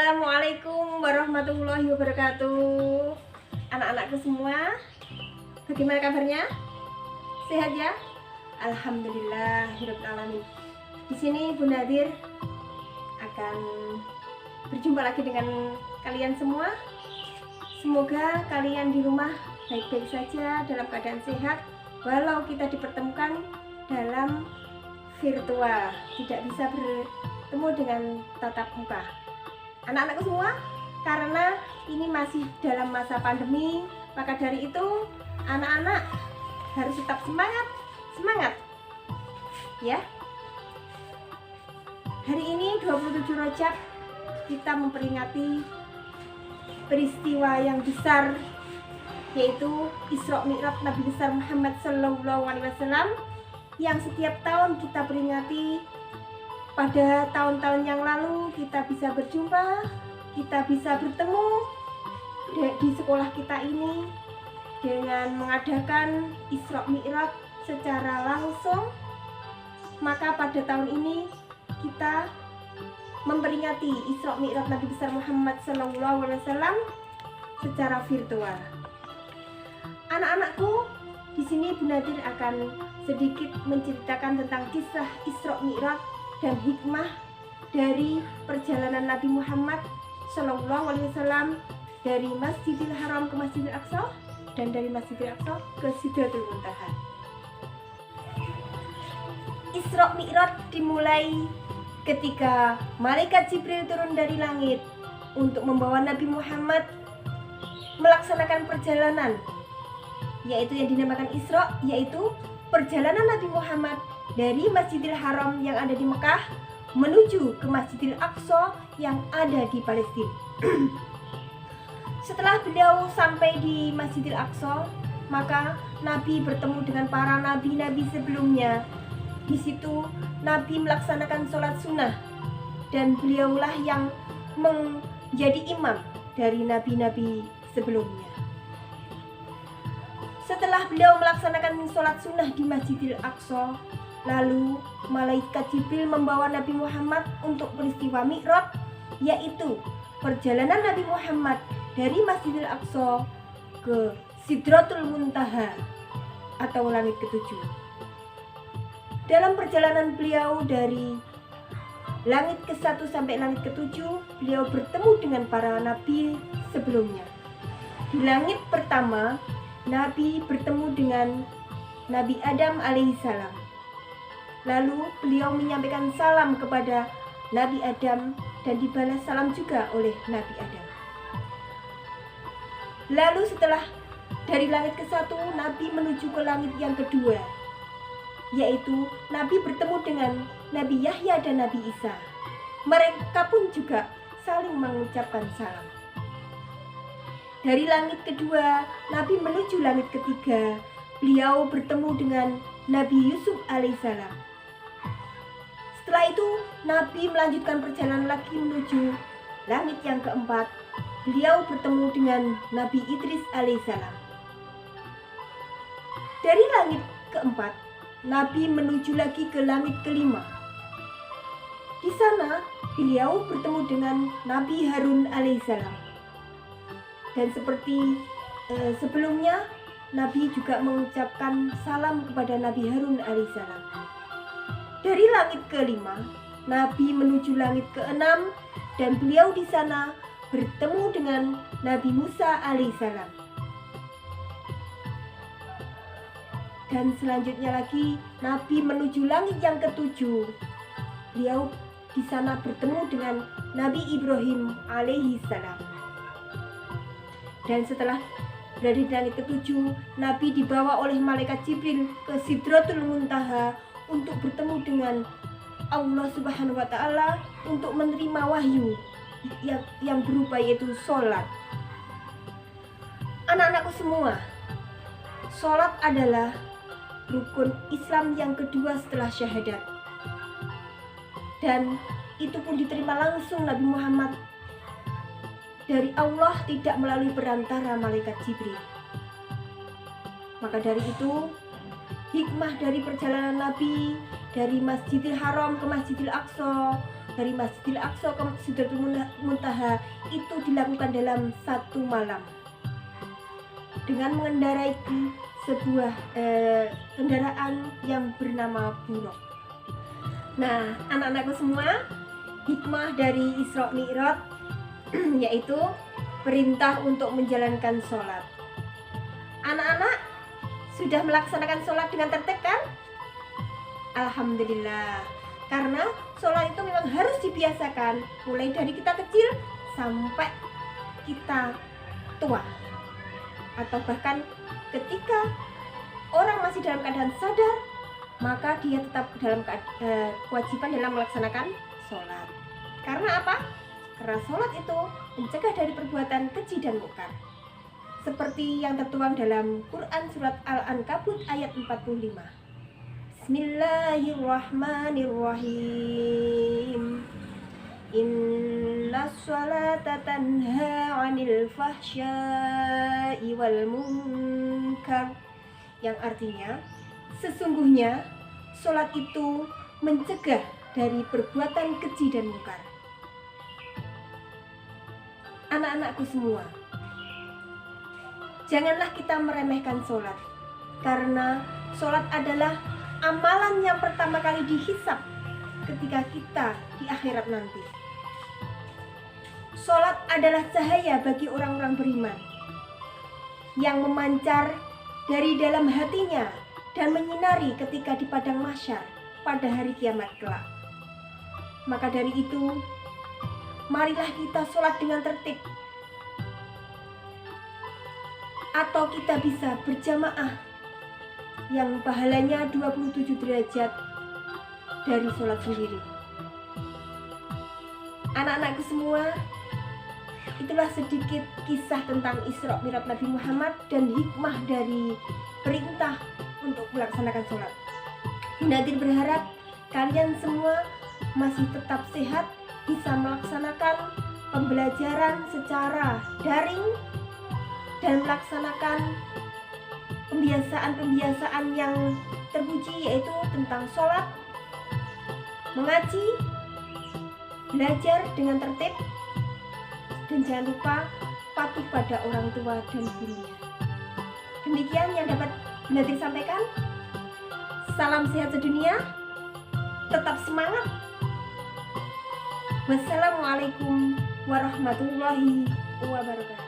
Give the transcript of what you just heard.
Assalamualaikum warahmatullahi wabarakatuh. Anak-anakku semua, bagaimana kabarnya? Sehat ya? Alhamdulillahirabbil alamin. Di sini Bu Nadir akan berjumpa lagi dengan kalian semua. Semoga kalian di rumah baik-baik saja, dalam keadaan sehat, walau kita dipertemukan dalam virtual, tidak bisa bertemu dengan tatap muka. Anak-anakku semua, karena ini masih dalam masa pandemi, maka dari itu anak-anak harus tetap semangat ya. Hari ini 27 Rajab, kita memperingati peristiwa yang besar, yaitu Isra Mi'raj Nabi besar Muhammad SAW, yang setiap tahun kita peringati. Pada tahun-tahun yang lalu kita bisa berjumpa, kita bisa bertemu di sekolah kita ini dengan mengadakan Isra Mi'raj secara langsung. Maka pada tahun ini kita memperingati Isra Mi'raj Nabi besar Muhammad SAW secara virtual. Anak-anakku, di sini Bu Nadir akan sedikit menceritakan tentang kisah Isra Mi'raj dan hikmah dari perjalanan Nabi Muhammad SAW dari Masjidil Haram ke Masjidil Aqsa dan dari Masjidil Aqsa ke Sidratul Muntaha. Isra Mi'raj dimulai ketika malaikat Jibril turun dari langit untuk membawa Nabi Muhammad melaksanakan perjalanan, yaitu yang dinamakan Isra, yaitu perjalanan Nabi Muhammad dari Masjidil Haram yang ada di Mekah menuju ke Masjidil Aqsa yang ada di Palestina. Setelah beliau sampai di Masjidil Aqsa, maka Nabi bertemu dengan para nabi-nabi sebelumnya. Di situ Nabi melaksanakan sholat sunnah, dan beliaulah yang menjadi imam dari nabi-nabi sebelumnya. Setelah beliau melaksanakan sholat sunnah di Masjidil Aqsa, lalu malaikat Jibril membawa Nabi Muhammad untuk peristiwa Mi'raj, yaitu perjalanan Nabi Muhammad dari Masjidil Aqsa ke Sidratul Muntaha atau langit ketujuh. Dalam perjalanan beliau dari langit ke-1 sampai langit ke-7, beliau bertemu dengan para nabi sebelumnya. Di langit pertama, Nabi bertemu dengan Nabi Adam alaihissalam. Lalu beliau menyampaikan salam kepada Nabi Adam dan dibalas salam juga oleh Nabi Adam. Lalu setelah dari langit ke-1, Nabi menuju ke langit yang kedua, yaitu Nabi bertemu dengan Nabi Yahya dan Nabi Isa. Mereka pun juga saling mengucapkan salam. Dari langit kedua, Nabi menuju langit ketiga. Beliau bertemu dengan Nabi Yusuf alaihissalam. Setelah itu, Nabi melanjutkan perjalanan lagi menuju langit yang keempat. Beliau bertemu dengan Nabi Idris alaihissalam. Dari langit keempat, Nabi menuju lagi ke langit kelima. Di sana, beliau bertemu dengan Nabi Harun alaihissalam. Dan seperti sebelumnya, Nabi juga mengucapkan salam kepada Nabi Harun alaihissalam. Dari langit kelima, Nabi menuju langit keenam, dan beliau di sana bertemu dengan Nabi Musa alaihissalam. Dan selanjutnya lagi, Nabi menuju langit yang ketujuh. Beliau di sana bertemu dengan Nabi Ibrahim alaihissalam. Dan setelah berada di langit ketujuh, Nabi dibawa oleh malaikat Jibril ke Sidratul Muntaha untuk bertemu dengan Allah Subhanahu wa Ta'ala untuk menerima wahyu yang berupa yaitu sholat. Anak-anakku semua, sholat adalah rukun Islam yang kedua setelah syahadat, dan itu pun diterima langsung Nabi Muhammad dari Allah, tidak melalui perantara malaikat Jibril. Maka dari itu, hikmah dari perjalanan Nabi dari Masjidil Haram ke Masjidil Aqsa, dari Masjidil Aqsa ke Sidratul Muntaha itu dilakukan dalam 1 malam dengan mengendarai sebuah kendaraan yang bernama Buraq. Nah, anak-anakku semua, hikmah dari Isra Mi'raj yaitu perintah untuk menjalankan sholat. Anak-anak sudah melaksanakan sholat dengan tertib kan? Alhamdulillah. Karena sholat itu memang harus dibiasakan, mulai dari kita kecil sampai kita tua, atau bahkan ketika orang masih dalam keadaan sadar, maka dia tetap dalam kewajiban dalam melaksanakan sholat. Karena apa? Karena sholat itu mencegah dari perbuatan keji dan mungkar, seperti yang tertuang dalam Quran surat Al-Ankabut ayat 45. Bismillahirrahmanirrahim. Inna sholata tanha 'anil fahsya'i wal munkar, yang artinya sesungguhnya sholat itu mencegah dari perbuatan keji dan mungkar. Anak-anakku semua, janganlah kita meremehkan sholat, karena sholat adalah amalan yang pertama kali dihisab ketika kita di akhirat nanti. Sholat adalah cahaya bagi orang-orang beriman yang memancar dari dalam hatinya dan menyinari ketika di padang mahsyar pada hari kiamat kelak. Maka dari itu, marilah kita sholat dengan tertib, atau kita bisa berjamaah yang pahalanya 27 derajat dari sholat sendiri. Anak-anakku semua, itulah sedikit kisah tentang Isra Mi'raj Nabi Muhammad dan hikmah dari perintah untuk melaksanakan sholat. Bunda Tir berharap kalian semua masih tetap sehat, bisa melaksanakan pembelajaran secara daring dan melaksanakan pembiasaan-pembiasaan yang terpuji, yaitu tentang sholat, mengaji, belajar dengan tertib, dan jangan lupa patuh pada orang tua dan gurunya. Demikian yang dapat Bunda Tir sampaikan. Salam sehat sedunia, tetap semangat. Wassalamualaikum warahmatullahi wabarakatuh.